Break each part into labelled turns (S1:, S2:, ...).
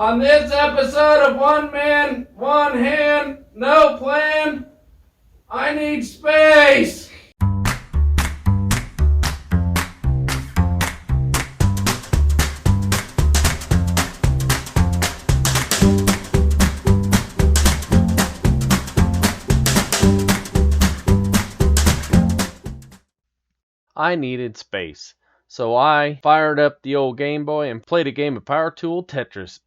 S1: On this episode of One Man, One Hand, No Plan, I need space!
S2: I needed space, so I fired up the old Game Boy and played a game of Power Tool Tetris.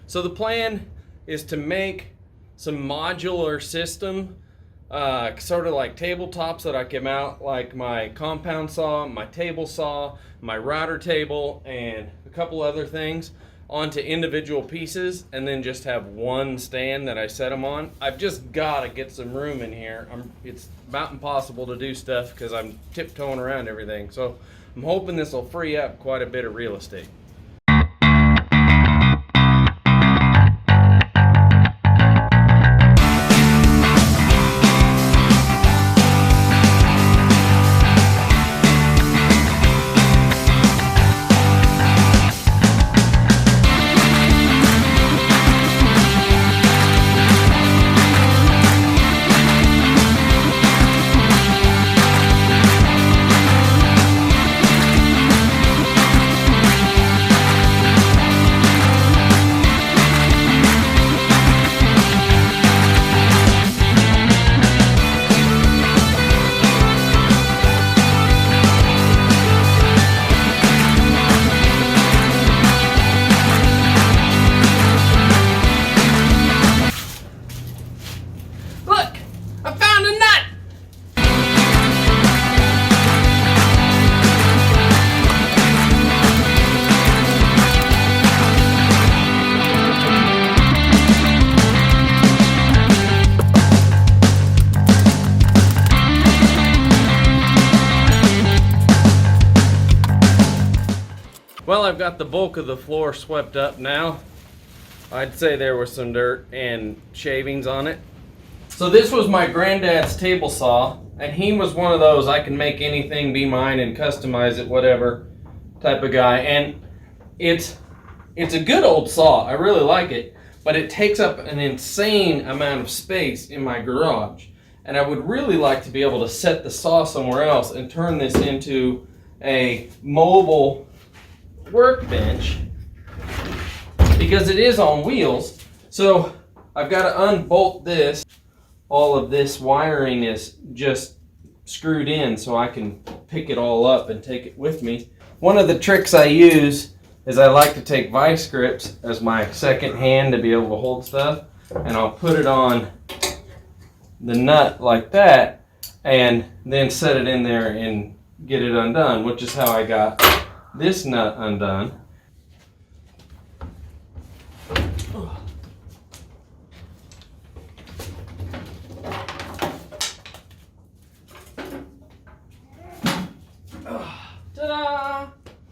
S2: So the plan is to make some modular system, sort of like tabletops that I can mount, like my compound saw, my table saw, my router table, and a couple other things onto individual pieces, and then just have one stand that I set them on. I've just got to get some room in here. It's about impossible to do stuff because I'm tiptoeing around everything. So I'm hoping this will free up quite a bit of real estate. Well, I've got the bulk of the floor swept up now. I'd say there was some dirt and shavings on it. So this was my granddad's table saw, and he was one of those I can make anything be mine and customize it, whatever type of guy. And it's a good old saw. I really like it, but it takes up an insane amount of space in my garage. And I would really like to be able to set the saw somewhere else and turn this into a mobile workbench, because it is on wheels. So I've got to unbolt this. All of this wiring is just screwed in so I can pick it all up and take it with me. One of the tricks I use is I like to take vice grips as my second hand to be able to hold stuff, and I'll put it on the nut like that and then set it in there and get it undone, which is how I got this nut undone. Ta-da!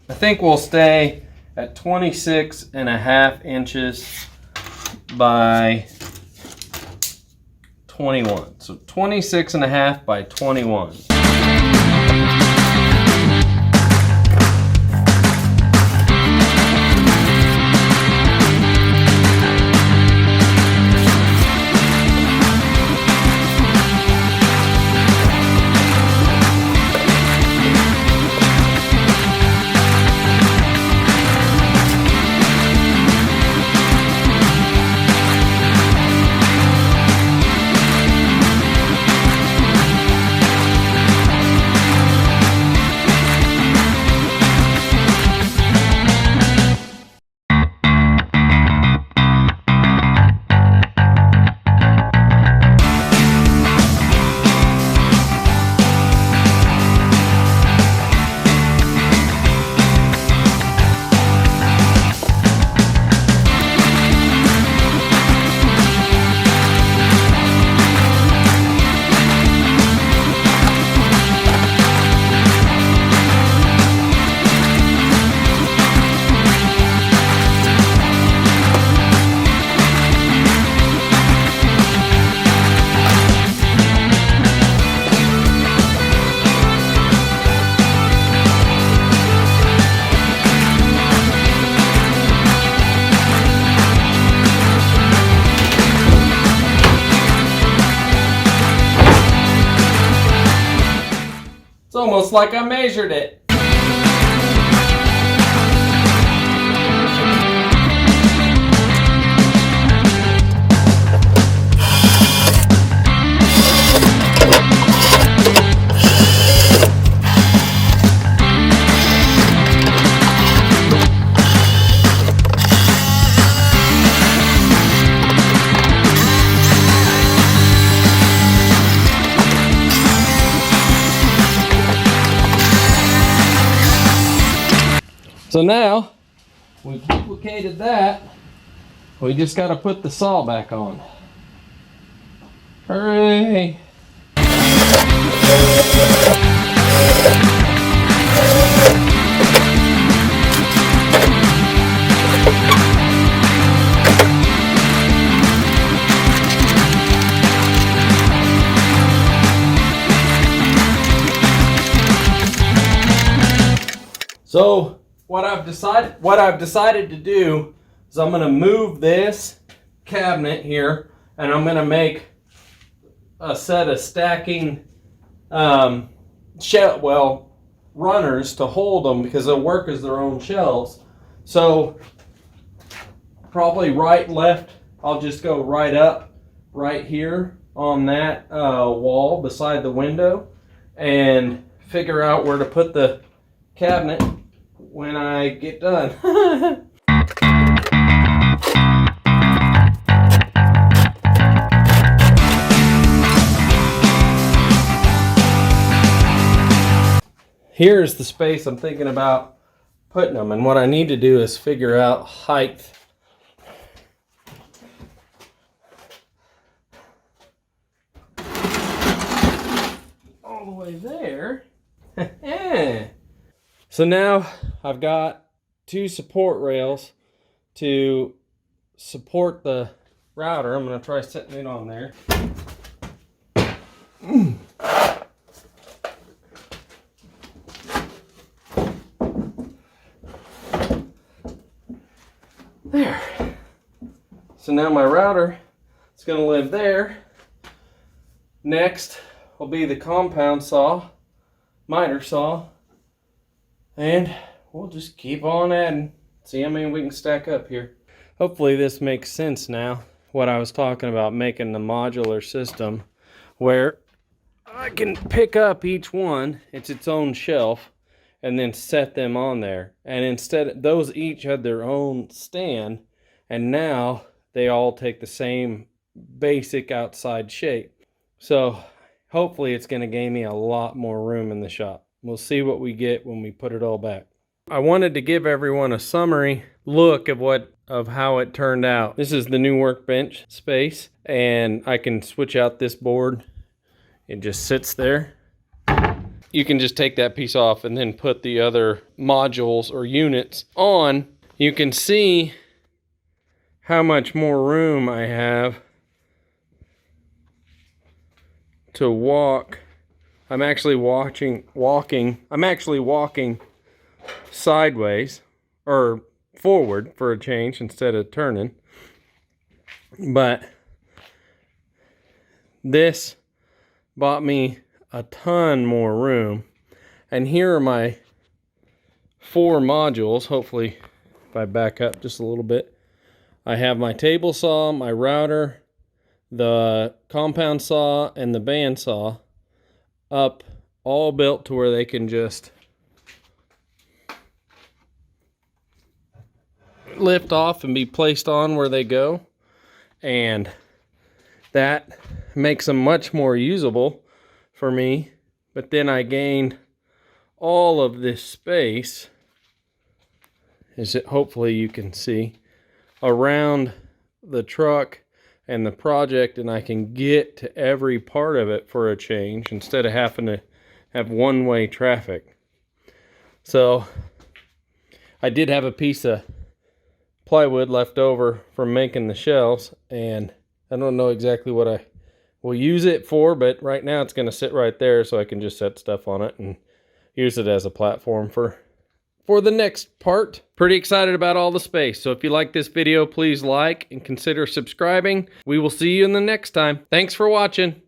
S2: I think we'll stay at 26.5 inches by 21. So 26.5 by 21. almost like I measured it. So now, we duplicated that, we just got to put the saw back on. Hooray! So, what I've decided to do is I'm going to move this cabinet here, and I'm going to make a set of stacking runners to hold them, because they'll work as their own shelves. So probably right, left, I'll just go right up right here on that wall beside the window and figure out where to put the cabinet when I get done. Here's the space I'm thinking about putting them, and what I need to do is figure out height. All the way there. So now I've got two support rails to support the router. I'm going to try setting it on there. There. So now my router is going to live there. Next will be the compound saw, miter saw. And we'll just keep on adding. See how many we can stack up here. Hopefully this makes sense now. What I was talking about, making the modular system where I can pick up each one, it's its own shelf, and then set them on there. And instead, those each had their own stand, and now they all take the same basic outside shape. So hopefully it's going to gain me a lot more room in the shop. We'll see what we get when we put it all back. I wanted to give everyone a summary look of how it turned out. This is the new workbench space, and I can switch out this board. It just sits there. You can just take that piece off and then put the other modules or units on. You can see how much more room I have to walk. I'm actually walking sideways or forward for a change instead of turning. But this bought me a ton more room. And here are my 4 modules. Hopefully, if I back up just a little bit, I have my table saw, my router, the compound saw, and the bandsaw up, all built to where they can just lift off and be placed on where they go. And that makes them much more usable for me. But then I gained all of this space, as it hopefully you can see, around the truck and the project, and I can get to every part of it for a change instead of having to have one-way traffic. So I did have a piece of plywood left over from making the shelves, and I don't know exactly what I will use it for, but right now it's going to sit right there so I can just set stuff on it and use it as a platform for the next part. Pretty excited about all the space. So if you like this video, please like and consider subscribing. We will see you in the next time. Thanks for watching.